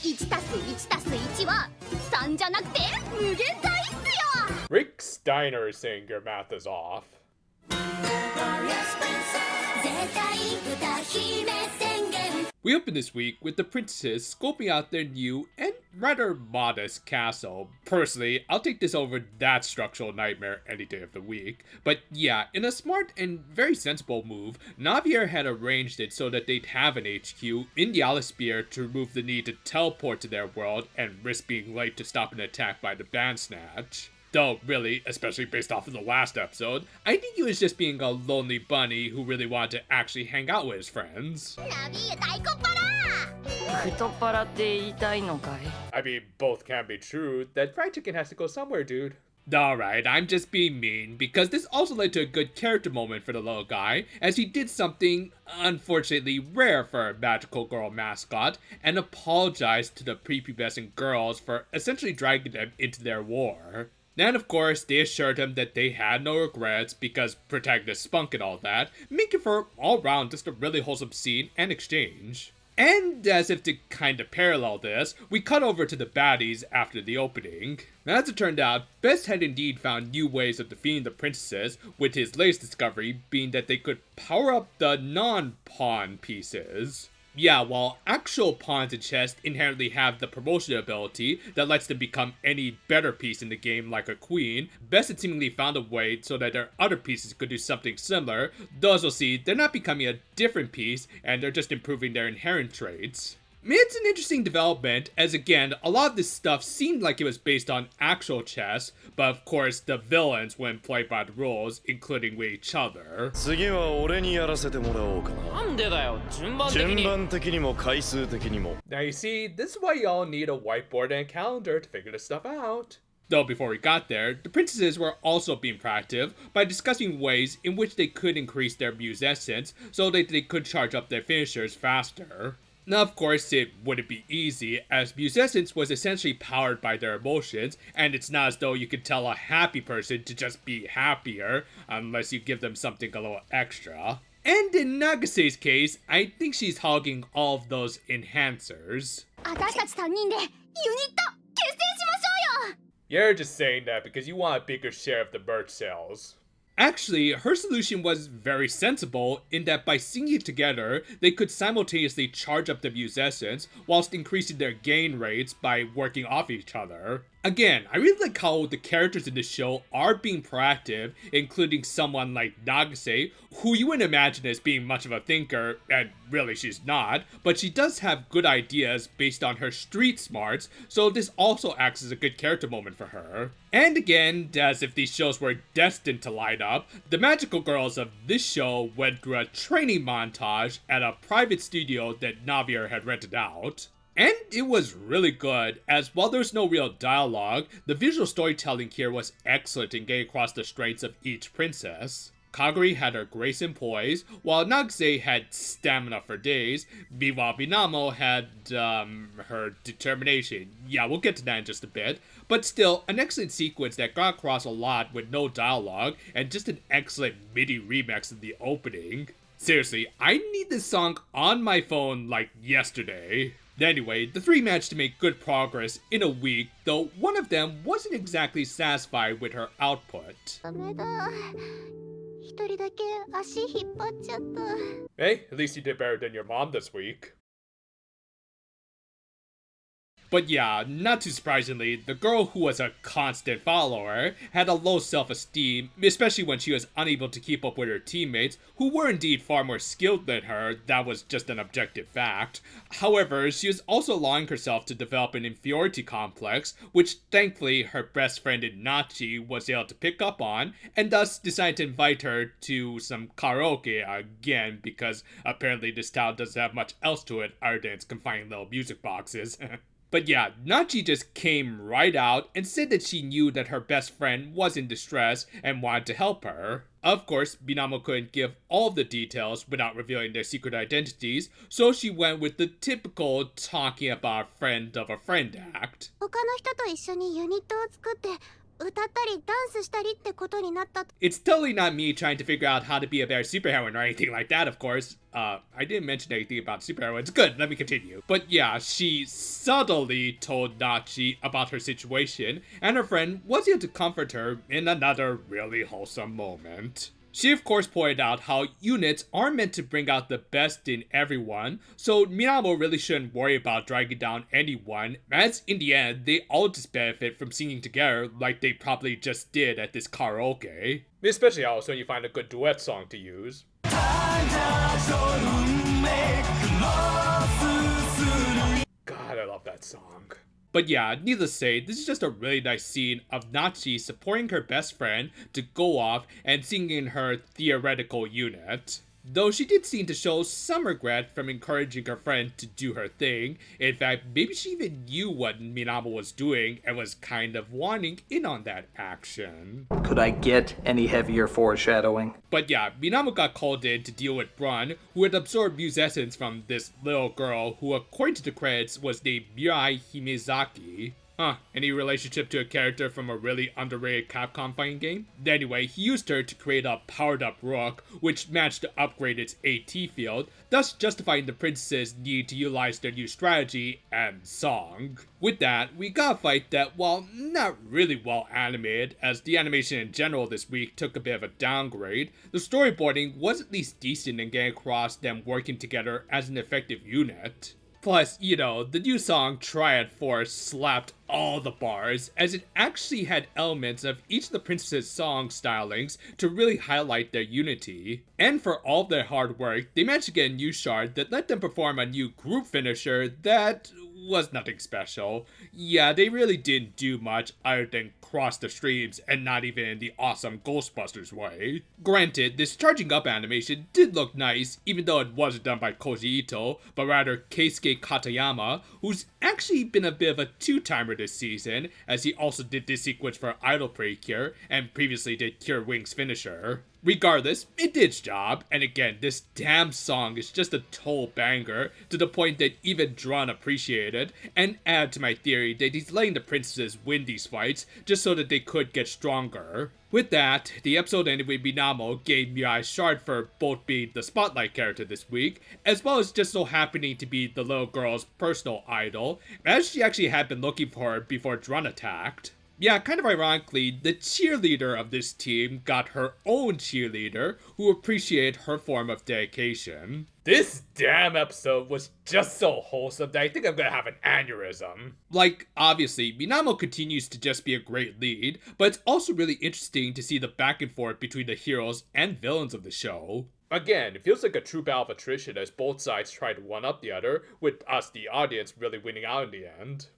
1+1+1 は3じゃなくて無限大っすよ。 Rick Steiner is saying your math is off. We open this week with the princesses scoping out their new and rather modest castle. Personally, I'll take this over that structural nightmare any day of the week. But yeah, in a smart and very sensible move, Navier had arranged it so that they'd have an HQ in the Alisphere to remove the need to teleport to their world and risk being late to stop an attack by the Bandsnatch. Though, really, especially based off of the last episode, I think he was just being a lonely bunny who really wanted to actually hang out with his friends. I mean, both can be true. That fried chicken has to go somewhere, dude. Alright, I'm just being mean, because this also led to a good character moment for the little guy, as he did something unfortunately rare for a magical girl mascot, and apologized to the prepubescent girls for essentially dragging them into their war. And of course, they assured him that they had no regrets because protagonist spunk and all that, making for all round just a really wholesome scene and exchange. And as if to kind of parallel this, we cut over to the baddies after the opening. As it turned out, Best had indeed found new ways of defeating the princesses, with his latest discovery being that they could power up the non-pawn pieces. Yeah, while actual pawns in chess inherently have the promotion ability that lets them become any better piece in the game like a queen, Best had seemingly found a way so that their other pieces could do something similar, though as we'll see, they're not becoming a different piece and they're just improving their inherent traits. It's an interesting development, as again, a lot of this stuff seemed like it was based on actual chess, but of course the villains wouldn't play by the rules, including with each other. Now you see, this is why y'all need a whiteboard and a calendar to figure this stuff out. Though before we got there, the princesses were also being proactive by discussing ways in which they could increase their muse essence so that they could charge up their finishers faster. Now, of course, it wouldn't be easy, as Muse Essence was essentially powered by their emotions, and it's not as though you could tell a happy person to just be happier, unless you give them something a little extra. And in Nagase's case, I think she's hogging all of those enhancers. You're just saying that because you want a bigger share of the merch sales. Actually, her solution was very sensible in that by singing together, they could simultaneously charge up the Muse Essence whilst increasing their gain rates by working off each other. Again, I really like how the characters in the show are being proactive, including someone like Nagase, who you wouldn't imagine as being much of a thinker, and really she's not, but she does have good ideas based on her street smarts, so this also acts as a good character moment for her. And again, as if these shows were destined to line up, the magical girls of this show went through a training montage at a private studio that Navier had rented out. And it was really good, as while there's no real dialogue, the visual storytelling here was excellent in getting across the strengths of each princess. Kaguri had her grace and poise, while Nagase had stamina for days. Meanwhile, Minamo had, her determination. Yeah, we'll get to that in just a bit. But still, an excellent sequence that got across a lot with no dialogue, and just an excellent MIDI remix in the opening. Seriously, I need this song on my phone like yesterday. Anyway, the three managed to make good progress in a week, though one of them wasn't exactly satisfied with her output. Hey, at least you did better than your mom this week. But yeah, not too surprisingly, the girl who was a constant follower had a low self-esteem, especially when she was unable to keep up with her teammates, who were indeed far more skilled than her. That was just an objective fact. However, she was also allowing herself to develop an inferiority complex, which thankfully her best friend in Nacchi was able to pick up on, and thus decided to invite her to some karaoke again, because apparently this town doesn't have much else to it other than its confining little music boxes. But yeah, Nacchi just came right out and said that she knew that her best friend was in distress and wanted to help her. Of course, Minamo couldn't give all of the details without revealing their secret identities, so she went with the typical talking about a friend of a friend act. It's totally not me trying to figure out how to be a better superheroine or anything like that, of course. I didn't mention anything about superheroines. Good, let me continue. But yeah, she subtly told Nacchi about her situation, and her friend was able to comfort her in another really wholesome moment. She of course pointed out how units are meant to bring out the best in everyone, so Minamo really shouldn't worry about dragging down anyone, as in the end, they all just benefit from singing together like they probably just did at this karaoke. Especially also when you find a good duet song to use. God, I love that song. But yeah, needless to say, this is just a really nice scene of Nacchi supporting her best friend to go off and singing her theoretical unit. Though she did seem to show some regret from encouraging her friend to do her thing. In fact, maybe she even knew what Minamo was doing and was kind of wanting in on that action. Could I get any heavier foreshadowing? But yeah, Minamo got called in to deal with Brun, who had absorbed Muse essence from this little girl who, according to the credits, was named Mirai Himezaki. Huh, any relationship to a character from a really underrated Capcom fighting game? Anyway, he used her to create a powered-up Rook, which managed to upgrade its AT field, thus justifying the princess's need to utilize their new strategy and song. With that, we got a fight that, while not really well animated, as the animation in general this week took a bit of a downgrade, the storyboarding was at least decent in getting across them working together as an effective unit. Plus, you know, the new song Triad Force slapped all the bars, as it actually had elements of each of the princesses' song stylings to really highlight their unity. And for all of their hard work, they managed to get a new shard that let them perform a new group finisher that was nothing special. Yeah, they really didn't do much other than cross the streams, and not even in the awesome Ghostbusters way. Granted, this charging up animation did look nice, even though it wasn't done by Koji Ito, but rather Keisuke Katayama, who's actually been a bit of a two-timer this season, as he also did this sequence for Idol Precure, and previously did Cure Wing's finisher. Regardless, it did its job, and again, this damn song is just a total banger, to the point that even Dran appreciated, and add to my theory that he's letting the princesses win these fights, just so that they could get stronger. With that, the episode ended with Minamo getting Miai's shard for both being the spotlight character this week, as well as just so happening to be the little girl's personal idol, as she actually had been looking for her before Dran attacked. Yeah, kind of ironically, the cheerleader of this team got her own cheerleader, who appreciated her form of dedication. This damn episode was just so wholesome that I think I'm gonna have an aneurysm. Like, obviously, Minamo continues to just be a great lead, but it's also really interesting to see the back and forth between the heroes and villains of the show. Again, it feels like a true battle of attrition as both sides try to one-up the other, with us, the audience, really winning out in the end.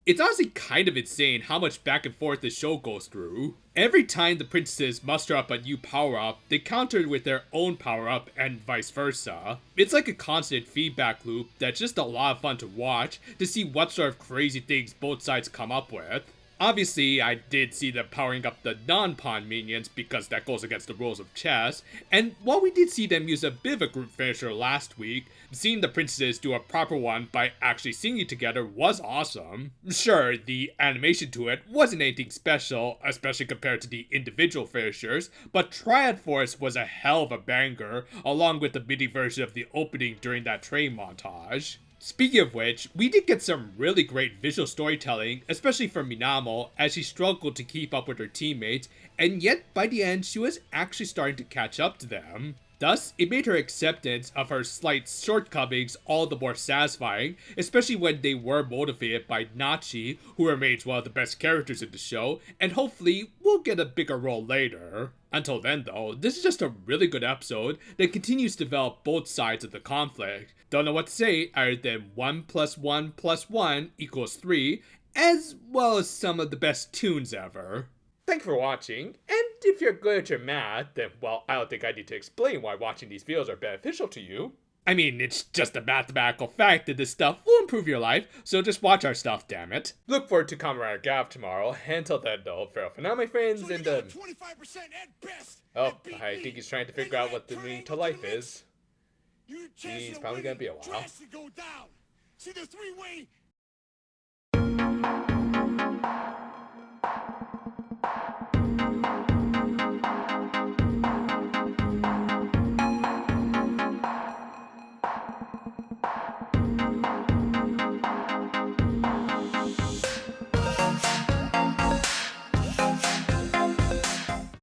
It's honestly kind of insane how much back and forth the show goes through. Every time the princesses muster up a new power-up, they counter it with their own power-up and vice versa. It's like a constant feedback loop that's just a lot of fun to watch to see what sort of crazy things both sides come up with. Obviously, I did see them powering up the non-pawn minions because that goes against the rules of chess, and while we did see them use a bit of a group finisher last week, seeing the princesses do a proper one by actually singing together was awesome. Sure, the animation to it wasn't anything special, especially compared to the individual finishers, but Triad Force was a hell of a banger, along with the MIDI version of the opening during that train montage. Speaking of which, we did get some really great visual storytelling, especially from Minamo, as she struggled to keep up with her teammates, and yet by the end she was actually starting to catch up to them. Thus, it made her acceptance of her slight shortcomings all the more satisfying, especially when they were motivated by Nacchi, who remains one of the best characters in the show, and hopefully will get a bigger role later. Until then though, this is just a really good episode that continues to develop both sides of the conflict. Don't know what to say other than 1 + 1 + 1 = 3, as well as some of the best tunes ever. Thanks for watching, and if you're good at your math, then well, I don't think I need to explain why watching these videos are beneficial to you. I mean, it's just a mathematical fact that this stuff will improve your life, so just watch our stuff, damn it. Look forward to Kamen Rider Gav tomorrow, and until then though, farewell for now my friends, so and oh, I think he's trying to figure out what the meaning to life is. He's probably gonna be a while.